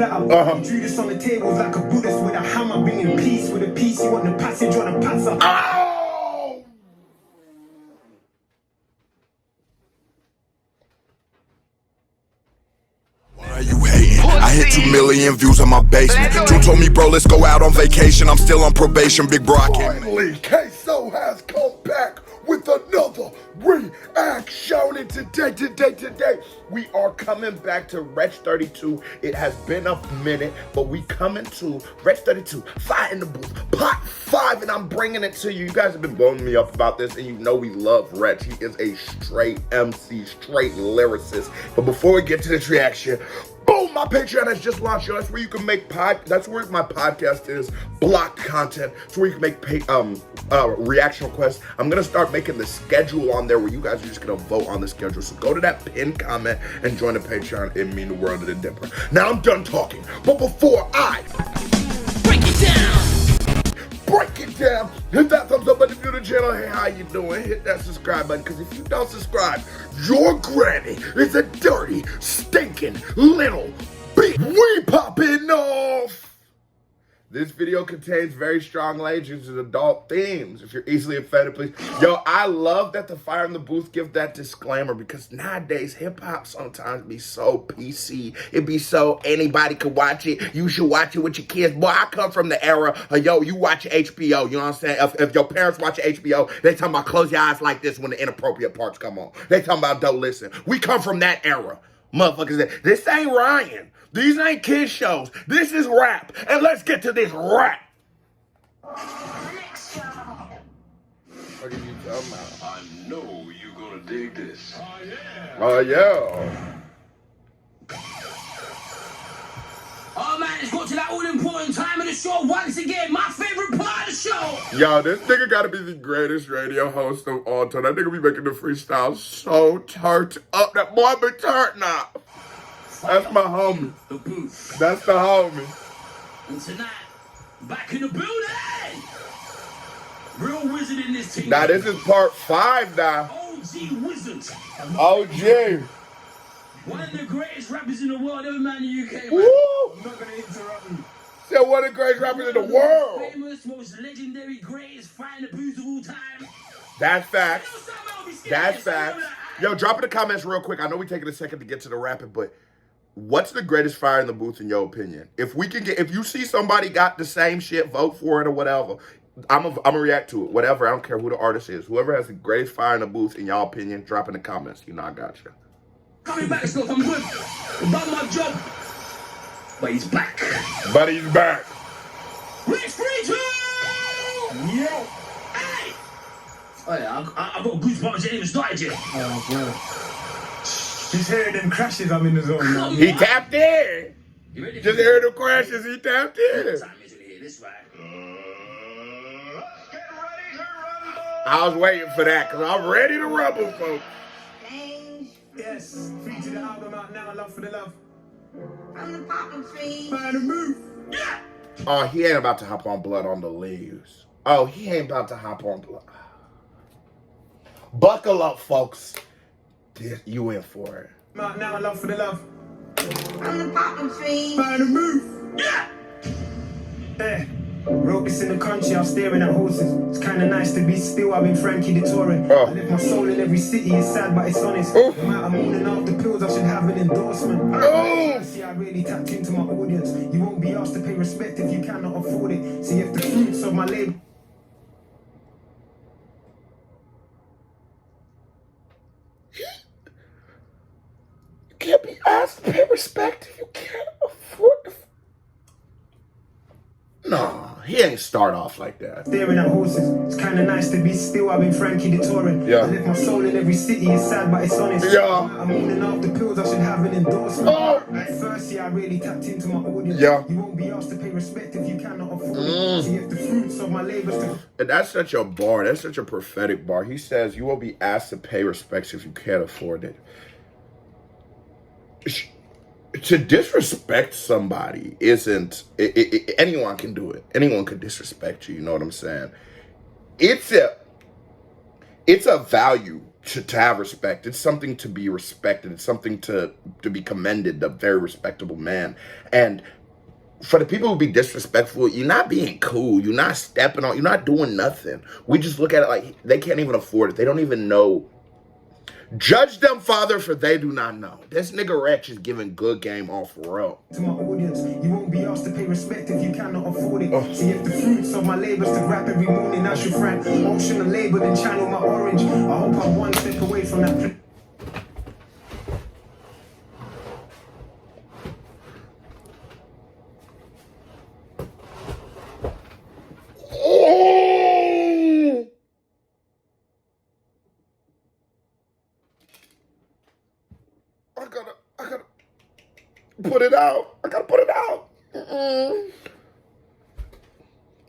You drew this on the table like a Buddhist with a hammer, bringing peace with a piece. You want the passage on a passer. Oh! Why are you hating? I hit 2 million views on my basement. Drew told me, bro, let's go out on vacation. I'm still on probation, big bro. Finally, Queso has come back with another reaction. And today, we are coming back to Wretch 32. It has been a minute, but we coming to Wretch 32, Fire in the Booth, Part 5, and I'm bringing it to you. You guys have been blowing me up about this, and you know we love Wretch. He is a straight MC, straight lyricist. But before we get to this reaction, boom, my Patreon has just launched. Yo, that's where you can make that's where my podcast is, block content. That's where you can make reaction requests. I'm gonna start making the schedule on there where you guys are just gonna vote on the schedule. So go to that pinned comment and join the Patreon. It mean the world to the Dipper. Now I'm done talking, but before I break it down, hit that thumbs up button if you're new to the channel. Hey, how you doing? Hit that subscribe button, because if you don't subscribe, your granny is a dirty, stinking little bitch. We popping off. This video contains very strong language and adult themes. If you're easily offended, please. Yo, I love that the Fire in the Booth give that disclaimer, because nowadays hip-hop sometimes be so PC. It be so anybody could watch it. You should watch it with your kids. Boy, I come from the era of, yo, you watch HBO. You know what I'm saying? If your parents watch HBO, they talking about close your eyes like this when the inappropriate parts come on. They talking about don't listen. We come from that era. Motherfuckers, this ain't Ryan. These ain't kids shows. This is rap. And let's get to this rap. What are you talking about? I know you're gonna dig this. Oh, yeah. Oh, yeah. Oh man, it's got to that all-important time of the show once again. My favorite part of the show. Yo, this nigga gotta be the greatest radio host of all time. That nigga be making the freestyle so turned up. That boy be turned now. That's my homie. The booth. That's the homie. And tonight, back in the building. Real wizard in this team. Now this is part 5 now. OG wizard. OG. One of the greatest rappers in the world, every man in the UK. Man. Woo! I'm not gonna interrupt you. Said one of the greatest rappers in the world. Famous, most legendary, greatest, Fire in the Booth of all time. That's facts. That's facts. Yo, drop in the comments real quick. I know we're taking a second to get to the rapping, but what's the greatest Fire in the Booth in your opinion? If you see somebody got the same shit, vote for it or whatever. I'm gonna react to it. Whatever. I don't care who the artist is. Whoever has the greatest Fire in the Booth in y'all opinion, drop in the comments. You know I got you. Coming back, stuff. I'm good. I've done my job. But he's back. But he's back. Rich 3-2! Yo! Hey! Oh yeah, I've got goosebumps. I ain't even started yet. Oh, bro. Just hearing them crashes, I'm in the zone now. He tapped in. You ready? Just heard the crashes, he tapped in. What time is it here? This right. Let's get ready to rumble. I was waiting for that, because I'm ready to rumble, folks. Yes, feature the album out now, Love for the Love. From the poppin' tree. Fire in the Booth. Yeah! Oh, he ain't about to hop on Blood on the Leaves. Oh, he ain't about to hop on Blood. Buckle up, folks. You in for it. Out now, Love for the Love. From the poppin' tree. Fire in the Booth. Yeah! Hey, wrote this in the country, I was staring at horses. It's kinda nice to be still, I've been Frankie the touring. Oh. I live my soul in every city, it's sad but it's honest. Oof. No matter mooning off the pills, I should have an endorsement. Oh. See, I really tapped into my audience. You won't be asked to pay respect if you cannot afford it. See, if the fruits of my labor You can't be asked to pay respect if you can't afford the... No, he ain't start off like that. staring at horses. It's kinda nice to be still, I've been Frankie the touring. Yeah. I live my soul in every city, it's sad but it's honest. Yeah. I'm mooning off the pills, I should have an endorsement. Oh. At first, yeah, I really tapped into my audience. Yeah. You won't be asked to pay respect if you cannot afford it. See, if the fruits of my labor to... And that's such a bar. That's such a prophetic bar. He says you will be asked to pay respects if you can't afford it. To disrespect somebody isn't... anyone can do it. Anyone can disrespect you. You know what I'm saying? It's a value to have respect. It's something to be respected. It's something to be commended, a very respectable man. And for the people who be disrespectful, you're not being cool. You're not stepping on, you're not doing nothing. We just look at it like they can't even afford it. They don't even know. Judge them, Father, for they do not know. This nigga Wretch is giving good game off for real. To my audience, you won't be asked to pay respect if you cannot afford it. See if the fruits of my labors to rap every morning, I should frank. Ocean of labor, then channel my orange. I hope I'm one step away from that. I gotta put it out. I gotta put it out.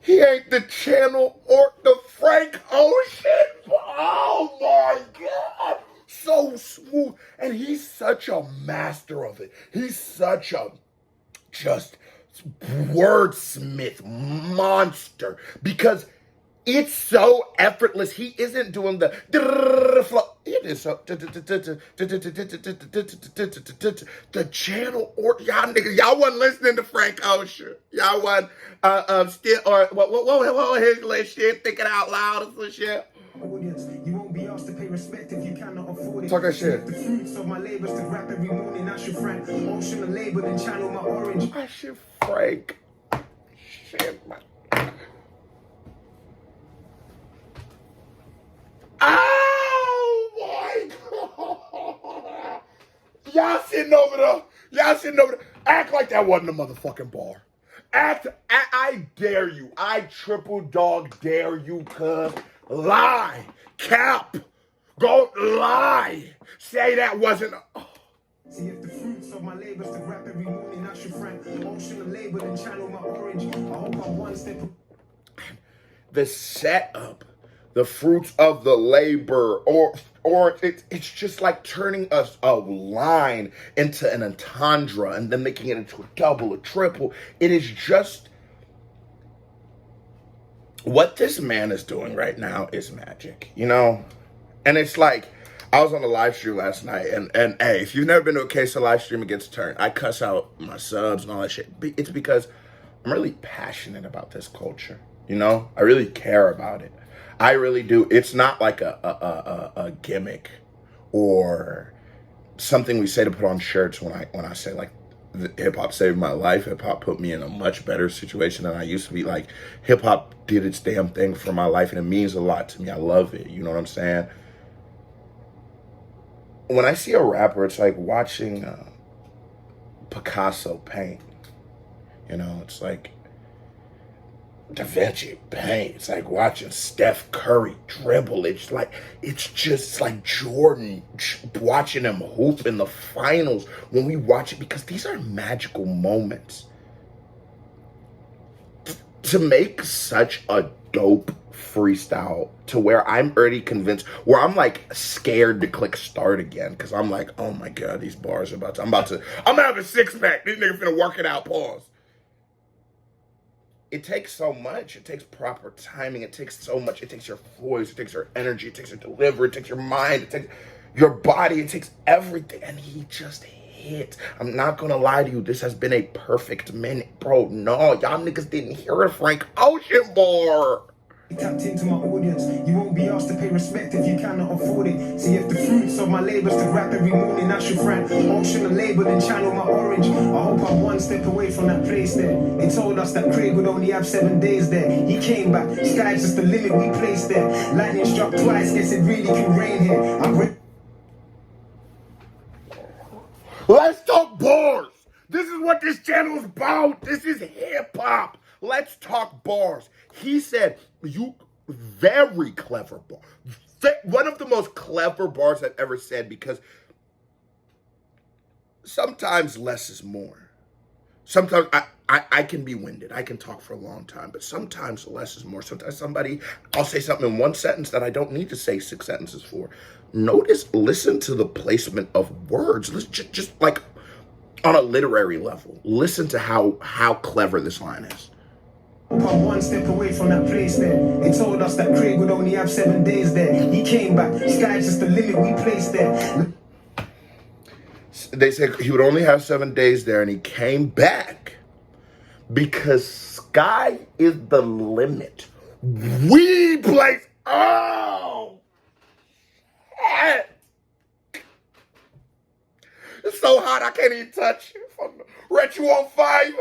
He ain't the channel or the Frank Ocean. Oh my God. So smooth. And he's such a master of it. He's such a just wordsmith monster because it's so effortless. He isn't doing the flow. It is so the channel or y'all niggas. Y'all wasn't listening to Frank Ocean. Y'all wasn't still or what his little shit thinking out loud or some shit. Audience, you won't be asked to pay respect if you cannot afford it. Talk that shit. The fruits of my labors to rap every morning, I should frank. Ocean of labor, then channel my orange. I should Frank. Shit, man. Oh my God. Y'all sitting over there. Act like that wasn't a motherfucking bar. I dare you. I triple dog dare you, cuz. Lie. Cap. Go lie. Say that wasn't a... See if the fruits of my labors to rap every morning, I should frank. Ocean of labor, then channel my orange. I hope I'm one step. The setup, the fruits of the labor, or it's just like turning a line into an entendre and then making it into a double, a triple. It is just what this man is doing right now is magic, you know? And it's like, I was on a live stream last night, and hey, if you've never been to a case of live stream, it gets turned. I cuss out my subs and all that shit. It's because I'm really passionate about this culture, you know? I really care about it. I really do. It's not like a gimmick or something we say to put on shirts when I say like hip hop saved my life. Hip hop put me in a much better situation than I used to be. Like hip hop did its damn thing for my life, and it means a lot to me. I love it. You know what I'm saying? When I see a rapper, it's like watching Picasso paint. You know, it's like Da Vinci paint. It's like watching Steph Curry dribble. It's just like Jordan watching him hoop in the finals when we watch it, because these are magical moments. To make such a dope freestyle to where I'm already convinced, where I'm like scared to click start again, because I'm like, oh my God, these bars are I'm gonna have a six pack. These niggas finna work it out, pause. It takes so much. It takes proper timing. It takes so much. It takes your voice. It takes your energy. It takes your delivery. It takes your mind. It takes your body. It takes everything. And he just hit. I'm not going to lie to you. This has been a perfect minute, bro. No, y'all niggas didn't hear a Frank Ocean bar. Tapped into my audience. You won't be asked to pay respect if you cannot afford it. See if the fruits of my labors to rap every morning, I should frank. Ocean of labor, then channel my orange. I hope I'm one step away from that place there. They told us that Craig would only have 7 days there. He came back. Sky's just the limit we placed there. Lightning struck twice. Guess it really can rain here. Let's talk bars. This is what this channel is about. This is hip hop. Let's talk bars. He said, you very clever bar. One of the most clever bars I've ever said, because sometimes less is more. Sometimes I can be winded. I can talk for a long time, but sometimes less is more. Sometimes I'll say something in one sentence that I don't need to say 6 sentences for. Listen to the placement of words. Let's just like on a literary level. Listen to how clever this line is. I'm one step away from that place there. They told us that Craig would only have 7 days there. He came back, sky's just the limit we placed there. They said he would only have 7 days there, and he came back because sky is the limit. We place. Oh, shit. It's so hot I can't even touch you. Wretch, you on fire?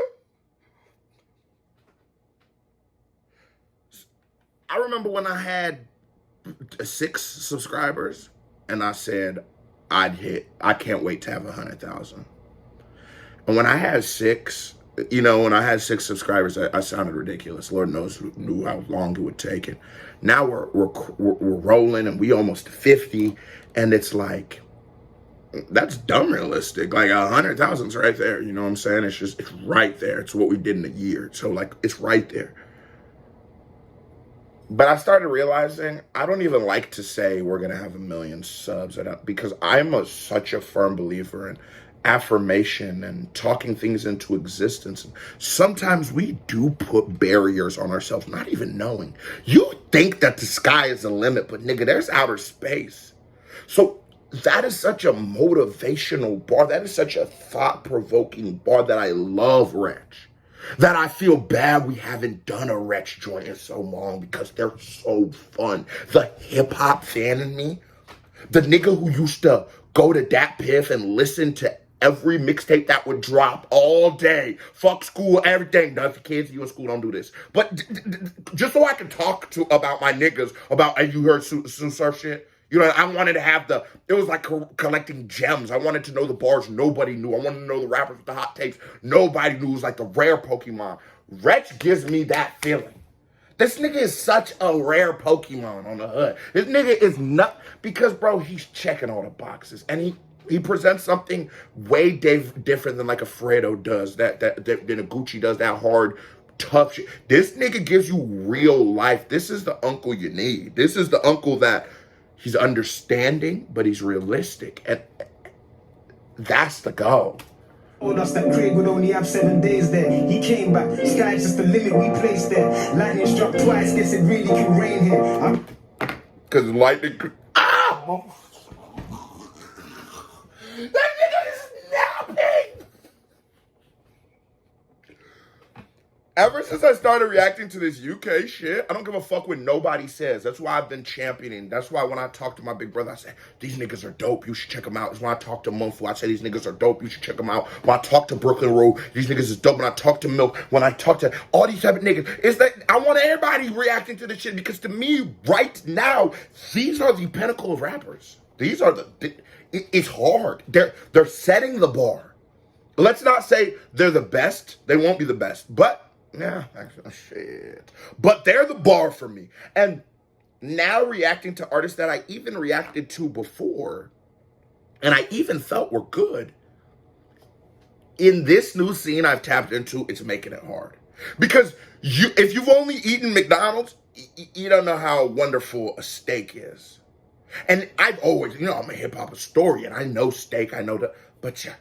I remember when I had 6 subscribers, and I said I can't wait to have 100,000. And when I had 6, when I had 6 subscribers, I sounded ridiculous. Lord knows who knew how long it would take. And now we're rolling, and we almost 50, and it's like, that's dumb realistic. Like 100,000's right there. You know what I'm saying? It's right there. It's what we did in a year. So like, it's right there. But I started realizing I don't even like to say we're going to have 1 million subs because I'm such a firm believer in affirmation and talking things into existence. And sometimes we do put barriers on ourselves, not even knowing. You think that the sky is the limit, but nigga, there's outer space. So that is such a motivational bar. That is such a thought-provoking bar that I love, Wretch. That I feel bad we haven't done a Wretch joint in so long because they're so fun. The hip-hop fan in me, the nigga who used to go to Dat Piff and listen to every mixtape that would drop all day. Fuck school, everything. Now, if your kids, you in school, don't do this. But just so I can talk about my niggas, about, hey, you heard Sue Surf shit? I wanted to have it was like collecting gems. I wanted to know the bars nobody knew. I wanted to know the rappers with the hot takes nobody knew. It was like the rare Pokemon. Wretch gives me that feeling. This nigga is such a rare Pokemon on the hood. This nigga is not, because, bro, he's checking all the boxes. And he presents something way different than like a Fredo does, than a Gucci does, that hard, tough shit. This nigga gives you real life. This is the uncle you need. This is the uncle that he's understanding, but he's realistic. And that's the goal. Told us that Craig would only have 7 days there. He came back, sky's just the limit we placed there. Lightning struck twice, guess it really can rain here. Because lightning could... Ah! That nigga is napping! Ever since I started reacting to this UK shit, I don't give a fuck what nobody says. That's why I've been championing. That's why when I talk to my big brother, I say, these niggas are dope. You should check them out. That's when I talk to Munfu, I say, these niggas are dope. You should check them out. When I talk to Brooklyn Road, these niggas is dope. When I talk to Milk, when I talk to all these type of niggas, it's like, I want everybody reacting to this shit because to me, right now, these are the pinnacle of rappers. These are it's hard. They're setting the bar. Let's not say they're the best. They won't be the best, but yeah, actually, shit. But they're the bar for me. And now reacting to artists that I even reacted to before, and I even felt were good, in this new scene I've tapped into, it's making it hard. Because if you've only eaten McDonald's, you don't know how wonderful a steak is. And I've always, I'm a hip-hop historian. I know steak, I know but yeah,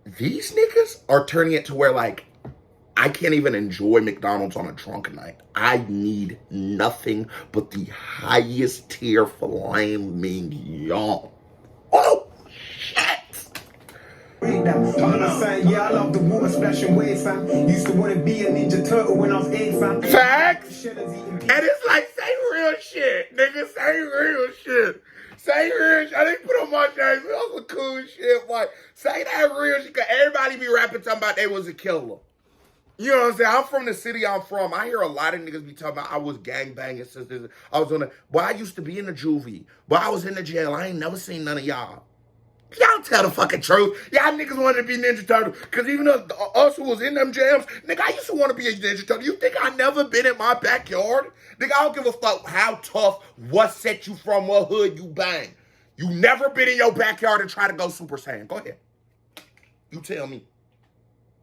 these niggas are turning it to where, like, I can't even enjoy McDonald's on a drunk night. I need nothing but the highest tier filet mignon. Oh, shit. Yeah, I love the water splashing waves, fam. Used to want to be a Ninja Turtle when I was 8, fam. Facts. And it's like, say real shit, nigga. Say real shit. Say real shit. I didn't put on my shades. That was some cool shit. Like, say that real shit. Cause everybody be rapping talking about they was a killer. You know what I'm saying? I'm from the city I'm from. I hear a lot of niggas be talking about I was gangbanging since this. I was on the... Boy, I used to be in the juvie. Boy, I was in the jail. I ain't never seen none of y'all. Y'all tell the fucking truth. Y'all niggas wanted to be Ninja Turtle. Because even us who was in them jams, nigga, I used to want to be a Ninja Turtle. You think I never been in my backyard? Nigga, I don't give a fuck how tough, what set you from, what hood you bang. You never been in your backyard and try to go Super Saiyan. Go ahead. You tell me.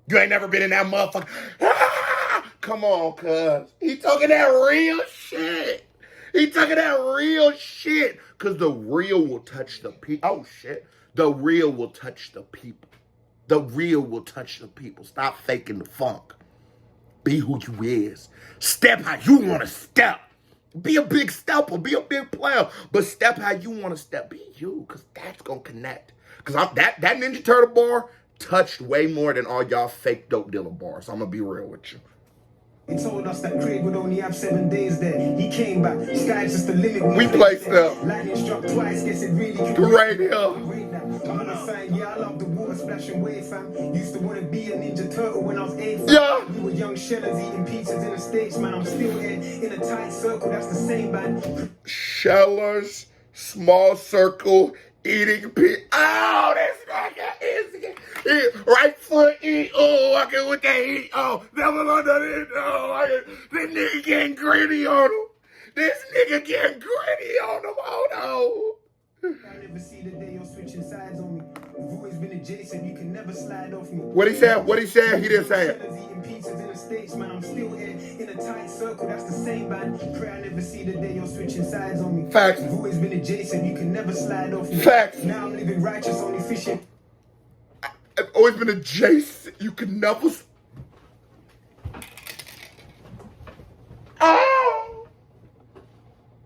You ain't never been in that motherfucker. Ah! Come on, cuz. He talking that real shit. He talking that real shit. Because the real will touch the people. Oh, shit. The real will touch the people. The real will touch the people. Stop faking the funk. Be who you is. Step how you want to step. Be a big stepper. Be a big player. But step how you want to step. Be you, because that's going to connect. Because that Ninja Turtle bar touched way more than all y'all fake dope dealer bars. I'm going to be real with you. He told us that Craig would only have 7 days there. He came back. Sky's just the limit. We played stuff. Lightning struck twice. Guess it really could Right here. I'm on a sign. Yeah, I love the water splashing wave, fam. Used to want to be a Ninja Turtle when I was 8. Yeah. We were young shellers eating pizzas in the States, man. I'm still here in a tight circle. That's the same band. Shellers, small circle, eating pizza. Oh, this nigga is right foot eat. Oh, I can with that eat. Oh, never under it. Oh, this nigga getting gritty on him. This nigga getting gritty on him. Oh no. I never see the day you're switching sides on me. We've always been adjacent. You can never slide off me. What he said? What he said? He didn't say it. Eating pizzas in the States, man. I'm still here in a tight circle. That's the same band. Pray I never see the day you're switching sides on me. Facts. We've always been adjacent. You can never slide off me. Facts. Now I'm living righteous, only fishing. I've always been adjacent. You can never. Oh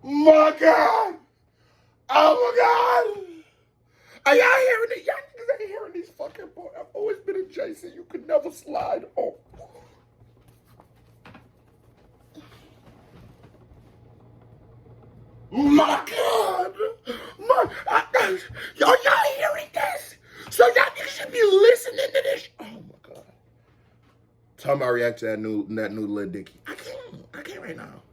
my God. Oh my God. Are y'all hearing it? Y'all niggas ain't hearing these fucking boys. I've always been adjacent. You can never slide on. My God. Y'all hearing this? So y'all niggas should be listening to this. Oh my God. Tell me I react to that new Lil Dicky. I can't right now.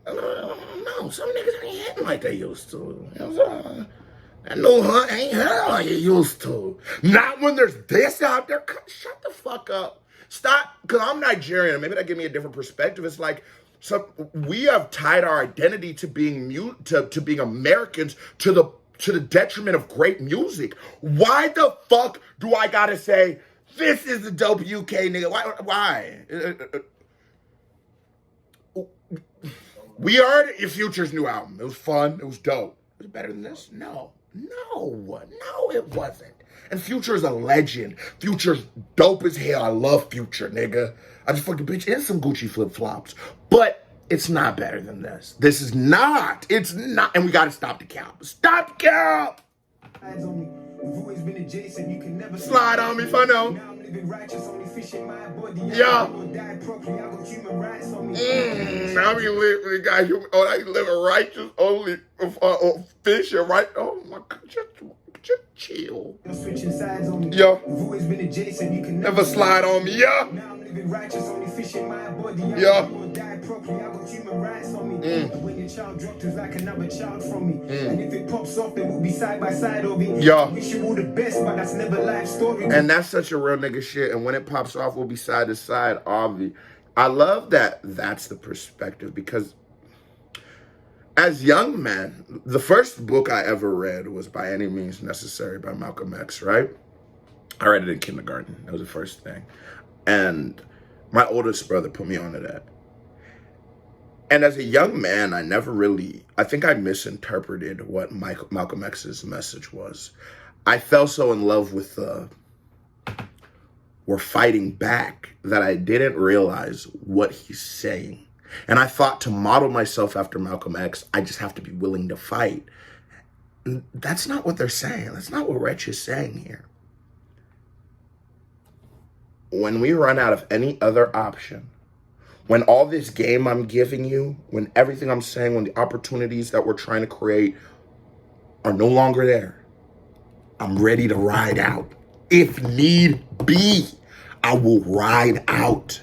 No, some niggas ain't hitting like they used to. You know what I'm saying? That new hunt ain't hitting like it used to. Not when there's this out there. Shut the fuck up. Stop, because I'm Nigerian, and maybe that give me a different perspective. It's like, we have tied our identity to being to being Americans to the detriment of great music. Why the fuck do I gotta say, this is the dope UK nigga? Why? We heard Future's new album. It was fun. It was dope. Was it better than this? No, it wasn't. And Future is a legend. Future's dope as hell. I love Future, nigga. I just fucking bitch in some Gucci flip-flops. But it's not better than this. This is not. It's not. And we gotta stop the cap. Stop the cap! We've always been adjacent. You can never slide on me if I know. Now I'm living righteous, only fishing my body. Yeah. Die properly. I got human rights on me. I living righteous, only fishing, right? Oh my God, just chill. You're switching sides on me. Yeah. We've always been adjacent. You can never slide on me. Yeah. Now I'm living righteous, only fishing my body. Yeah. Die properly. I got human rights on me. When your child dropped, it's like another child from me. And if it pops off, then we'll be side by side of it. Yeah. Wish you all the best, but that's never life story. And that's such a real nigga shit. And when it pops off, we'll be side to side, obvi. I love that that's the perspective, because as young men, the first book I ever read was By Any Means Necessary by Malcolm X, right? I read it in kindergarten. That was the first thing. And my oldest brother put me onto that. And as a young man, I think I misinterpreted what Malcolm X's message was. I fell so in love with we're fighting back that I didn't realize what he's saying. And I thought to model myself after Malcolm X, I just have to be willing to fight. And that's not what they're saying. That's not what Wretch is saying here. When we run out of any other option, when all this game I'm giving you, when everything I'm saying, when the opportunities that we're trying to create are no longer there, I'm ready to ride out. If need be, I will ride out.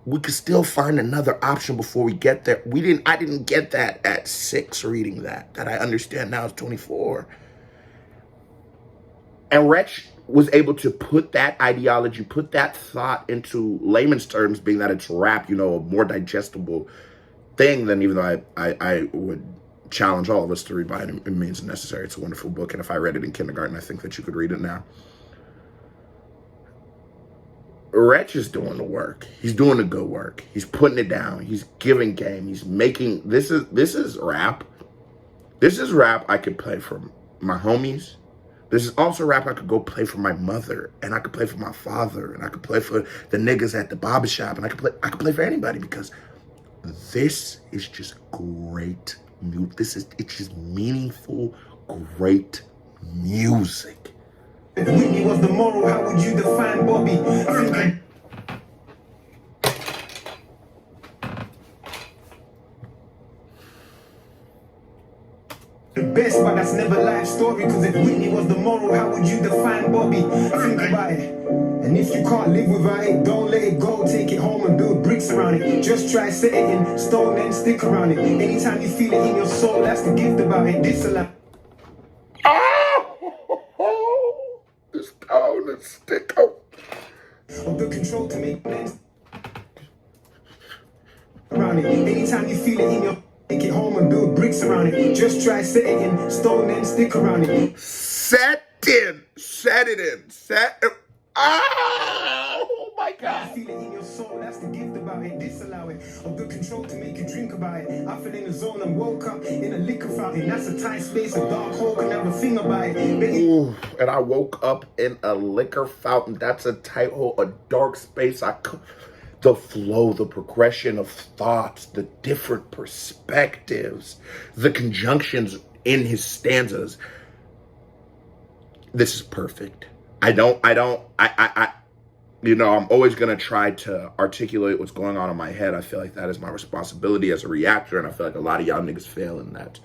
We could still find another option before we get there. I didn't get that at 6 reading that I understand now at 24. And Wretch was able to put that ideology, put that thought into layman's terms, being that it's rap, a more digestible thing than, even though I would challenge all of us to read By Any Means Necessary. It's a wonderful book. And if I read it in kindergarten, I think that you could read it now. Wretch is doing the work. He's doing the good work. He's putting it down. He's giving game. He's making, this is rap. This is rap I could play for my homies, This is also rap I could go play for my mother, and I could play for my father, and I could play for the niggas at the barbershop, and I could play for anybody, because this is just great music. It's just meaningful, great music. If Whitney was the moral, how would you define Bobby? The best, but that's never life story. Cause if Whitney was the moral, how would you define Bobby? Think about it. And if you can't live without it, don't let it go. Take it home and build bricks around it. Just try set it in stone and stick around it. Anytime you feel it in your soul, that's the gift about it. Disallow. The stone and stick out. Of the control to make plans around it. Anytime you feel it in your, take it home and build bricks around it. Just try set it in stone and stick around it. Set it in. Oh my God. Feel it in your soul, that's the gift about it. Disallow it. Of the control to make you drink about it. I fell in the zone and woke up in a liquor fountain. That's a tight space, a dark hole, can never think about it. Ooh, and I woke up in a liquor fountain. That's a tight hole, a dark space. The flow, the progression of thoughts, the different perspectives, the conjunctions in his stanzas. This is perfect. I'm always going to try to articulate what's going on in my head. I feel like that is my responsibility as a reactor, and I feel like a lot of y'all niggas fail in that.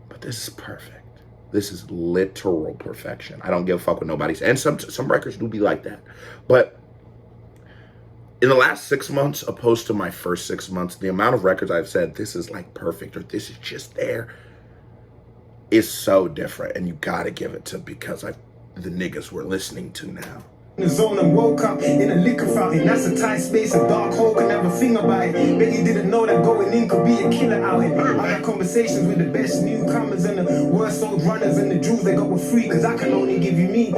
But this is perfect. This is literal perfection. I don't give a fuck what nobody says. And some records do be like that. But in the last 6 months, opposed to my first 6 months, the amount of records I've said, this is like perfect, or this is just there, is so different. And you gotta give it to, because the niggas we're listening to now. In the zone and woke up in a liquor fountain. That's a tight space, a dark hole, can never think about it. Bet you didn't know that going in could be a killer outing. I had conversations with the best newcomers and the worst old runners, and the jewels they got were free, cause I can only give you me.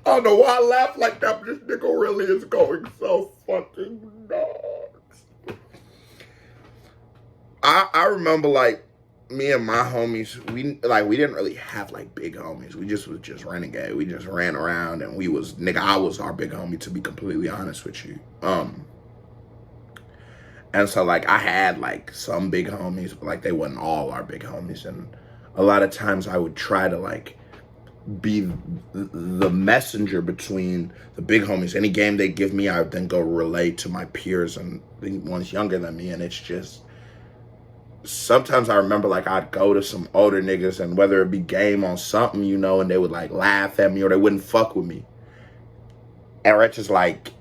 I don't know why I laugh like that, but this nigga really is going so fucking nuts. I remember, like, me and my homies, we didn't really have like big homies. We was just renegade. We just ran around, and I was our big homie, to be completely honest with you. And so like I had like some big homies, but like they wasn't all our big homies. And a lot of times I would try to like be the messenger between the big homies. Any game they give me, I would then go relay to my peers and the ones younger than me. And it's just, sometimes I remember like I'd go to some older niggas, and whether it be game on something, you know, and they would like laugh at me or they wouldn't fuck with me. And Wretch is like,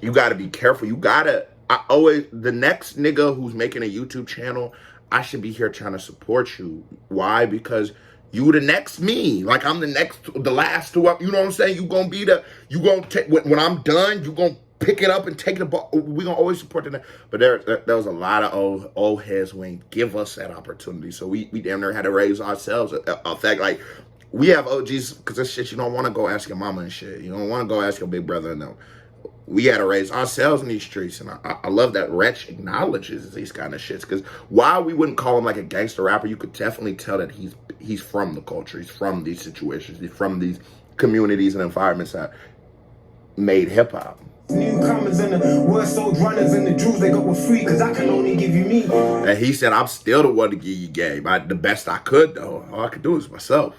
you gotta be careful. The next nigga who's making a YouTube channel, I should be here trying to support you. Why? Because you the next me. Like I'm the last two up. You know what I'm saying? When I'm done, you gonna pick it up and take the ball. We gonna always support the. But there was a lot of old heads who ain't give us that opportunity. So we damn near had to raise ourselves. In fact, like we have OGs, because this shit you don't want to go ask your mama and shit. You don't want to go ask your big brother and them. We had to raise ourselves in these streets, and I love that Wretch acknowledges these kind of shits, because while we wouldn't call him like a gangster rapper, you could definitely tell that he's from the culture, he's from these situations, he's from these communities and environments that made hip-hop. Newcomers and the worst old runners and the jewels they got were free, because I can only give you me. And he said, I'm still the one to give you game. The best I could, though. All I could do is myself.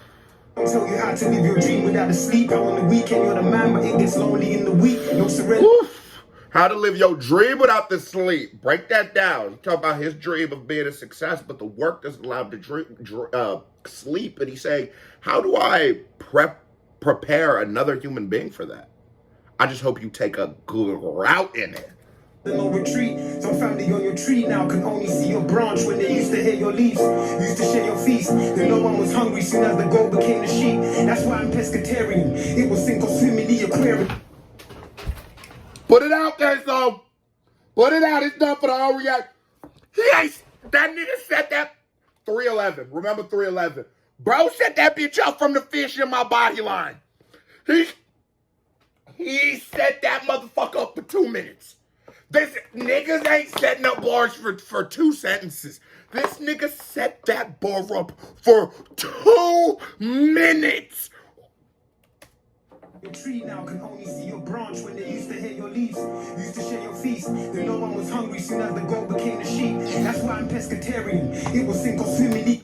I'll tell you how to live your dream without the sleep. How on the weekend you're the man, but it gets lonely in the week. No surrender. Oof. How to live your dream without the sleep. Break that down. Talk about his dream of being a success, but the work doesn't allow him to sleep. And he's saying, how do I prepare another human being for that? I just hope you take a good route in it. No retreat. Some family on your tree now can only see your branch when they used to hear your leaves. Used to share your feast. Then no one was hungry soon as the goat became the sheep. That's why I'm pescatarian. It was sink or swim in the aquarium. Put it out there, son. Put it out. It's done for the all react. That nigga said that 311. Remember 311. Bro set that bitch up from the fish in my body line. He set that motherfucker up for 2 minutes. This niggas ain't setting up bars for 2 sentences. This nigga set that bar up for 2 minutes. Your tree now can only see your branch when they used to hear your leaves. Used to share your feast. Then no one was hungry soon as the goat became the sheep. That's why I'm pescatarian. It will sink or swim in the...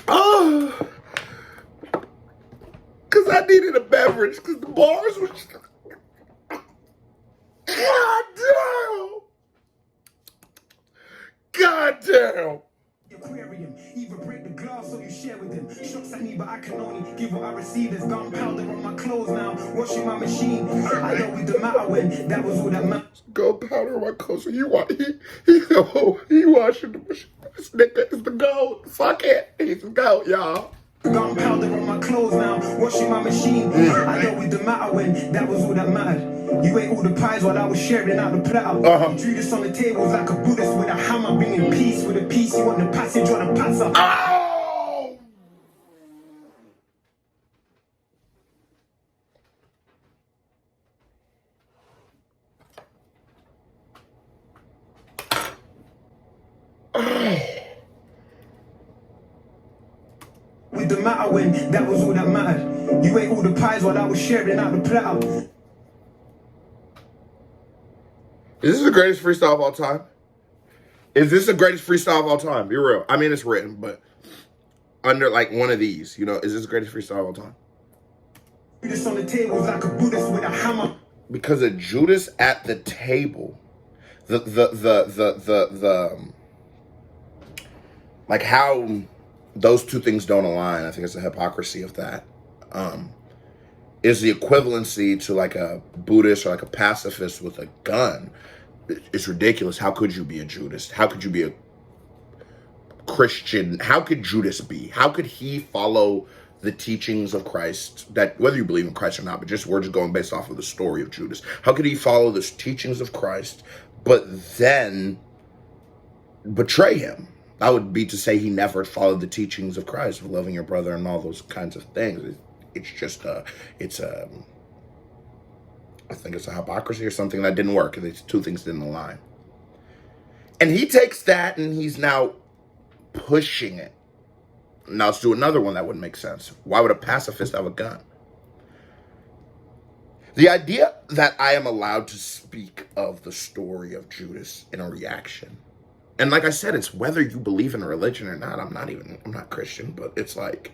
Oh, because I needed a beverage because the bars were just... God damn. God damn. Aquarium, either break the glass or you share with them. Shots at me, but I can only give what I receive. There's gunpowder on my clothes now, washing my machine. I know it didn't matter when that was all that mattered. Gunpowder on my clothes. He washing the machine. This nigga is the GOAT. Fuck it. He's the GOAT, y'all. Gunpowder on my clothes now, washing my machine. I know it didn't matter when that was all that mattered. You ate all the pies while I was sharing out the platter. You drew this on the tables like a Buddhist with a hammer, bringing peace with a piece. You want the passage or the passer? Oh! With the matter when that was all that mattered. You ate all the pies while I was sharing out the platter. Is this the greatest freestyle of all time? Is this the greatest freestyle of all time? Be real. I mean, it's written, but under like one of these, you know, is this the greatest freestyle of all time? Judas on the table like a Buddhist with a hammer. Because of Judas at the table, like how those two things don't align. I think it's the hypocrisy of that. Is the equivalency to like a Buddhist or like a pacifist with a gun. It's ridiculous. How could you be a Judas? How could you be a Christian? How could Judas be? How could he follow the teachings of Christ, that whether you believe in Christ or not, but just we're just going based off of the story of Judas. How could he follow the teachings of Christ, but then betray him? That would be to say he never followed the teachings of Christ, of loving your brother and all those kinds of things. It's just I think it's a hypocrisy or something that didn't work. These two things didn't align. And he takes that and he's now pushing it. Now let's do another one that wouldn't make sense. Why would a pacifist have a gun? The idea that I am allowed to speak of the story of Judas in a reaction. And like I said, it's whether you believe in a religion or not. I'm not Christian, but it's like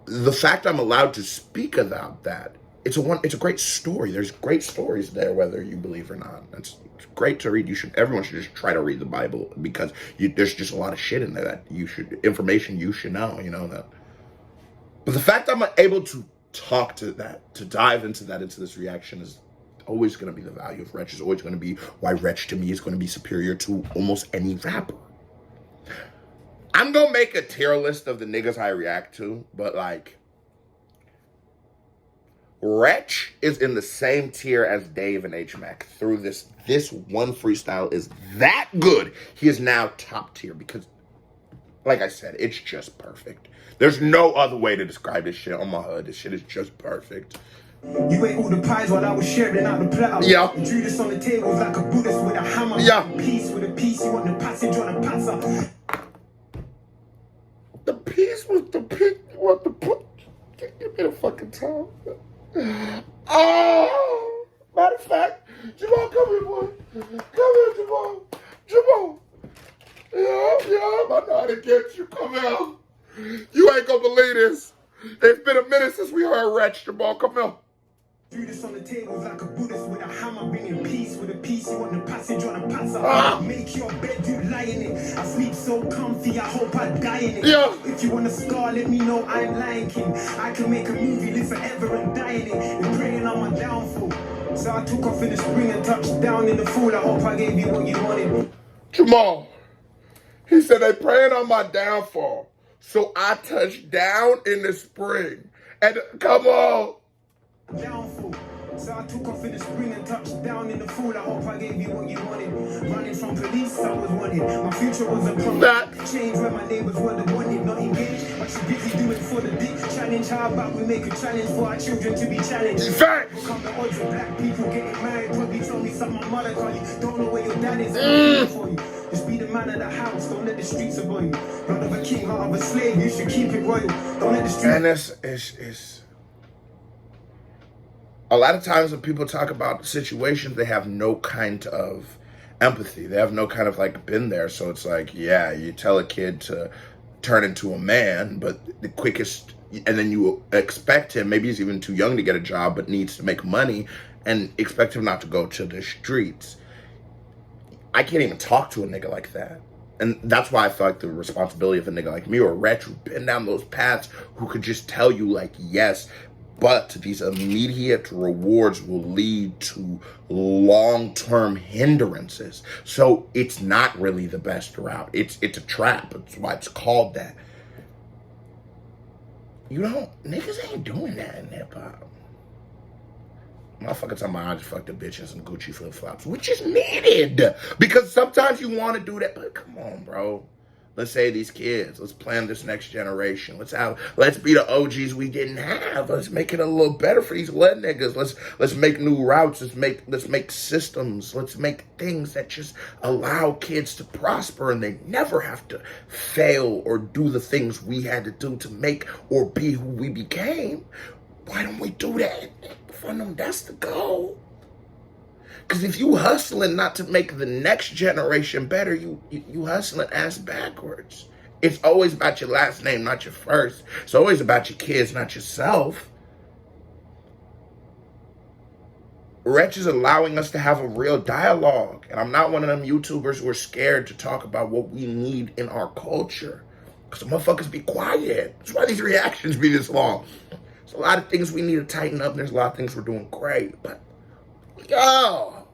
the fact I'm allowed to speak about that. It's a great story. There's great stories there, whether you believe or not. It's great to read. Everyone should just try to read the Bible because there's just a lot of shit in there that information you should know, you know that. But the fact I'm able to talk to that, to dive into that, into this reaction is always going to be the value of Wretch. Is always going to be why Wretch to me is going to be superior to almost any rapper. I'm going to make a tier list of the niggas I react to, but like, Wretch is in the same tier as Dave and H-Mac. Through this one freestyle is that good. He is now top tier because, like I said, it's just perfect. There's no other way to describe this shit on my hood. This shit is just perfect. You ate all the pies while I was sharing out the platter. Yeah. You drew this on the tables like a Buddhist with a hammer. Yeah. Peace with a piece. You want the passage or the passer? The piece with the piece. You want the put? Give me the fucking time. Oh, matter of fact, Jamal, come here, boy. Come here, Jamal. Jamal. Yeah, I know how to get you. Come here. You ain't gonna believe this. It's been a minute since we heard Wretch, Jamal. Come here. Do this on the tables like a Buddhist with a hammer, bringing peace with a piece. You want the passage or the passer? Make your bed, you lie in it. I sleep so comfy, I hope I die in it. Yeah. If you want a scar, let me know I'm Lion King. I can make a movie, live forever and die in it. And praying on my downfall. So I took off in the spring and touched down in the fall. I hope I gave you what you wanted. Jamal, he said they praying on my downfall. So I touched down in the spring. And come on. Downfall. So I took off in the spring and touched down in the fall. I hope I gave you what you wanted. Running from police, I was wanted. My future wasn't promised. Change where my neighbors were the wanted, not engaged. But she busy doing for the dick challenge. How about we make a challenge for our children to be challenged? Become the odds of black people getting married. Probably told me something my mother call you. Don't know where your dad is. For you. Just be the man of the house. Don't let the streets avoid you. Blood of a king, heart of a slave. You should keep it royal. Don't let the streets. And this is a lot of times when people talk about situations, they have no kind of empathy. They have no kind of like been there. So it's like, yeah, you tell a kid to turn into a man, but the quickest, and then you expect him, maybe he's even too young to get a job, but needs to make money, and expect him not to go to the streets. I can't even talk to a nigga like that. And that's why I feel like the responsibility of a nigga like me or Wretch who've been down those paths, who could just tell you like, yes, but these immediate rewards will lead to long-term hindrances. So it's not really the best route. It's a trap. That's why it's called that. Niggas ain't doing that in hip-hop. Motherfucker talking about I just fucked a bitch in some Gucci flip-flops, which is needed. Because sometimes you want to do that, but come on, bro. Let's say these kids. Let's plan this next generation. Let's be the OGs we didn't have. Let's make it a little better for these little niggas. Let's make new routes. Let's make systems. Let's make things that just allow kids to prosper and they never have to fail or do the things we had to do to make or be who we became. Why don't we do that? For them, that's the goal. Because if you hustling not to make the next generation better, you hustling ass backwards. It's always about your last name, not your first. It's always about your kids, not yourself. Wretch is allowing us to have a real dialogue. And I'm not one of them YouTubers who are scared to talk about what we need in our culture. Because the motherfuckers be quiet. That's why these reactions be this long. There's a lot of things we need to tighten up. And there's a lot of things we're doing great. But yo,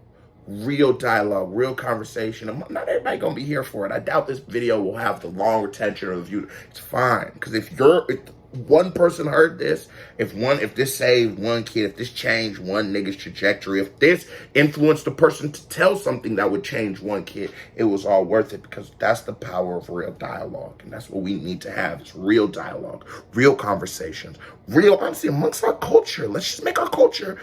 real dialogue, real conversation. Not everybody gonna be here for it. I doubt this video will have the long retention of the view. It's fine, because if one person heard this, if this saved one kid, if this changed one nigga's trajectory, if this influenced a person to tell something that would change one kid, it was all worth it, because that's the power of real dialogue, and that's what we need to have. Is real dialogue, real conversations, real honesty amongst our culture. Let's just make our culture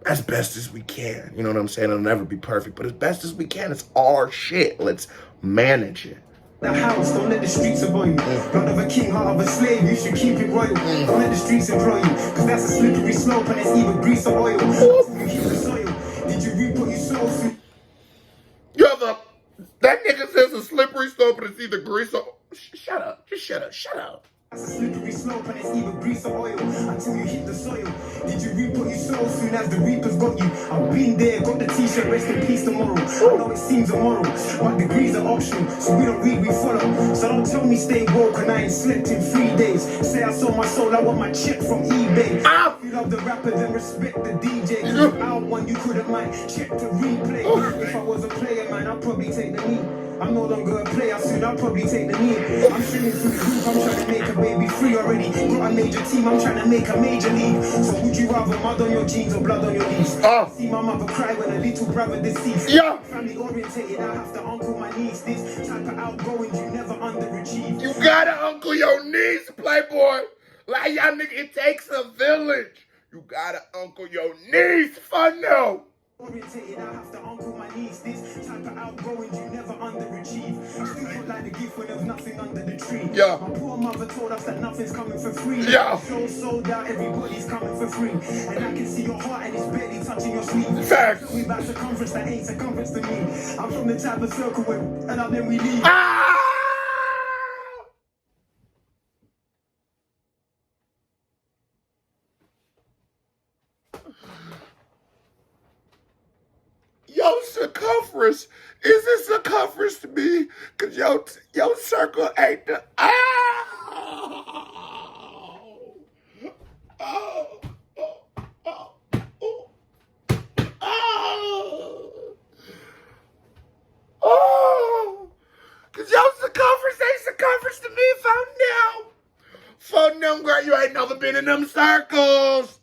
as best as we can. You know what I'm saying? It'll never be perfect, but as best as we can. It's our shit. Let's manage it. The house, don't let the streets avoid you. Blood of a king, heart of a slave, you should keep it royal. Don't let the streets employ you, because that's a slippery slope and it's either grease or oil. You keep the soil. Did you reap what you sow? That nigga says a slippery slope and it's either grease or... Shut up. Just shut up. That's a slippery slope and it's either grease or oil until you hit the soil. Did you reap what you sow? Soon as the reapers got you. I've been there, got the t-shirt, rest in peace tomorrow. I know it seems immoral, but degrees are optional, so we don't read, we follow. So don't tell me stay woke and I ain't slept in 3 days. Say I sold my soul, I want my check from eBay. If you love the rapper, then respect the DJ. Cause without one, you couldn't mind. Check the replay. If I was a player, man, I'd probably take the knee. I'm no longer a player, soon I'll probably take the knee. I'm chilling through the roof, I'm trying to make a baby free already. Got a major team, I'm trying to make a major league. So would you rather mud on your jeans or blood on your leaves? See my mother cry when a little brother deceased. Family orientated, I have to uncle my niece. This type of outgoing you never underachieve. You gotta uncle your niece, playboy. Like y'all nigga, it takes a village. You gotta uncle your niece, fun no. Orientated, I have to uncle my niece. This type of outgoing you never underachieve. Still put like the gift when there's nothing under the tree. My poor mother told us that nothing's coming for free. Show sold out, everybody's coming for free. And I can see your heart and it's barely touching your sleeve. Facts. We about circumference that ain't circumference to me. I'm from the type of circle where and then we leave. Your circumference is a circumference to me, cause your circle ain't the cause your circumference ain't circumference to me, for them, girl, you ain't never been in them circles.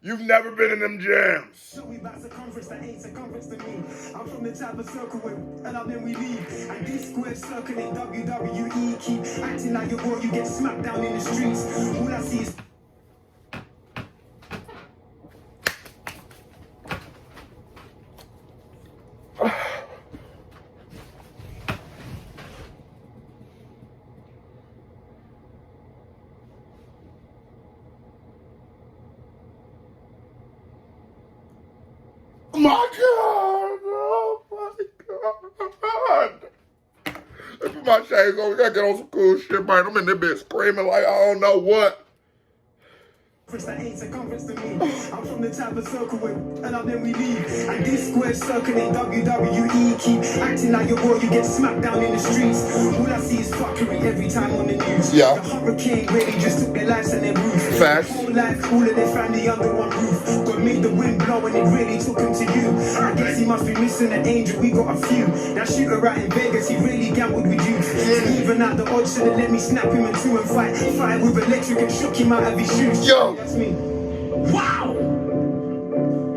You've never been in them jams. So we about circumference that ain't circumference to me. I'm from the type of circle where and then we leave. And this square circle in WWE. Keep acting like your boy, you get smacked down in the streets. All I see is my God! Oh my God! Let me put my shades on. We gotta get on some cool shit, man. I'm in this bitch screaming like I don't know what. that ain't circumference to me. I'm from the type of circle where and then we leave. And this square circle in WWE. Keep acting like your boy, you get smacked down in the streets. All I see is fuckery every time on the news. Yeah. The hurricane really just took their lives and their roof. Facts. Whole life, all of their family under one roof. God made the wind blow and it really took him to you. I guess he must be missing an angel, we got a few. That shooter out in Vegas, he really gambled with youth. Even out the odds should've let me snap him in two and fight. Fight with electric and shook him out of his shoes. Yo. That's me. Wow!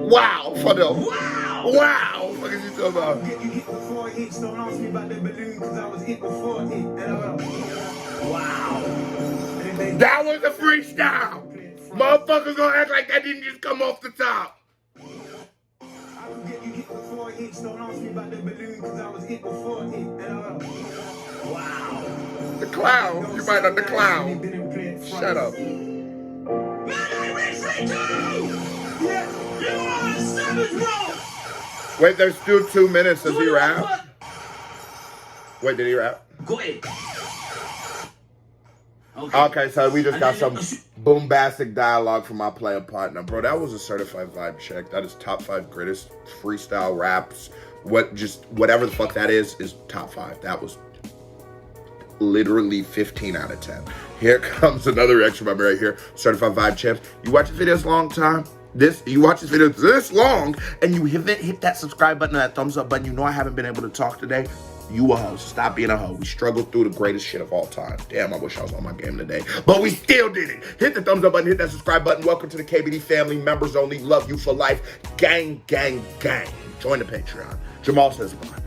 Wow, for the Wow! wow. What is you talking about? Get you hit before it hits. Don't ask me about the balloon, cause I was hit before it hit. Wow! That was a freestyle. Motherfuckers gonna act like that didn't just come off the top. I could get you hit before it hits. Don't ask me about the balloon, cause I was hit before it hit. Wow! The clown. You might have the clown. Shut up. Man, I reach free too! Yeah! You are a savage, bro! Wait, there's still 2 minutes. Does he rap? Wait, did he rap? Go ahead. Okay, so we just got some bombastic dialogue from my player partner. Bro, that was a certified vibe check. That is top 5 greatest freestyle raps. Whatever the fuck that is top 5. That was literally 15 out of 10. Here comes another extra member right here. Certified vibe champs. You watch the videos long time. You watch this video this long and you hit that subscribe button, that thumbs up button. You know I haven't been able to talk today. You a hoe. So stop being a hoe. We struggled through the greatest shit of all time. Damn, I wish I was on my game today. But we still did it. Hit the thumbs up button. Hit that subscribe button. Welcome to the KBD family. Members only. Love you for life. Gang, gang, gang. Join the Patreon. Jamal says bye.